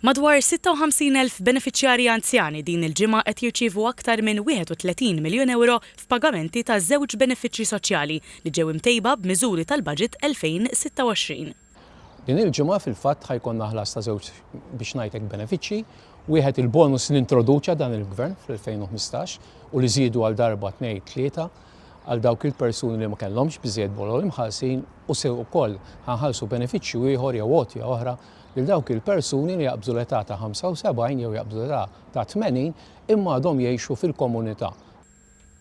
Madwar 56,000 benefiċjarji anzjani din il-ġimgħa qed jirċievu aktar minn 31 miljun euro f'pagamenti ta' żewġ benefiċċji soċjali li ġew imtejba b'miżuri tal-Baġit 2026. Din il-ġimgħa fil-fatt ħajkonna ħlas ta' żewġ biex ngħidlek benefiċċji, wieħed il-bonus li introduċa dan il-Gvern fl-2015 u li żiedu għal darba tnejn tlieta għal dawk il-persuni li ma kellhomx biżżejjed bolhom imħallsin u sew ukoll ħanħallsu benefiċċju ieħor jew għotja oħra lil dawk il-persuni li jaqbżu l-età ta' 75 jew jaqbżu l-età ta' 80 imma għadhom jgħixu fil-komunità.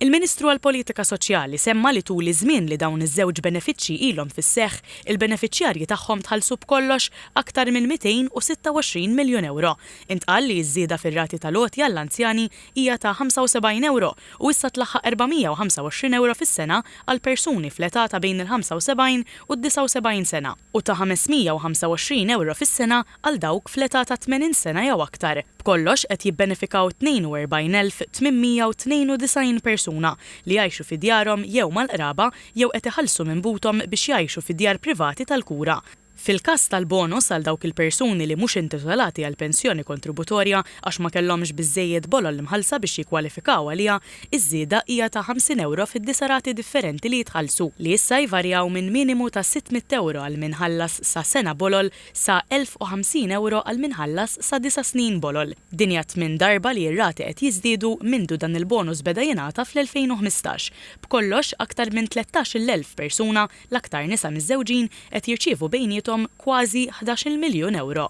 Il-Ministru għall-Politika Soċjali semma li tul iż-żmien li dawn iż-żewġ benefiċċji ilhom fis-seħħ, il-benefiċjarji tagħhom tħallsu b'kollox aktar minn 226 miljun euro. Intqal li ż-żieda fir-rati tal-għotja għall-anzjani hija ta' 75 euro u issa tlaħħaq 425 euro fis-sena għal persuni fl-età ta' bejn il-75 u d-79 sena u ta' 525 euro fis-sena għal dawk fl-età ta' 80 sena jew aktar. B'kollox qed jibbenefikaw 42,892 persuna li jgħixu fi djarhom jew mal-qraba jew qed iħallsu minn butom biex jgħixu fi djar privati tal-kura. Fil-każ tal-bonus għal dawk il-persuni li mhux intitolati għal pensjoni kontributorja għax ma kellhomx biżżejjed bolol imħallsa biex jikkwalifikaw għaliha, iż-żieda hija ta' 50 euro fid-disarati differenti li jitħallsu li issa jvarjaw minn minimu ta' 600 euro għal minħallas sa' sena bolol sa' 1050 euro għal minħallas sa' 9 snin bolol. Dinja minn darba li r-rati qed jiżdiedu mindu dan il-bonus beda jingħata fl-2015. B'kollox aktar minn 13,000 persuna l-aktar nisa miż-żewġin qed jirċievu bejniethom kważi 11 miljun euro.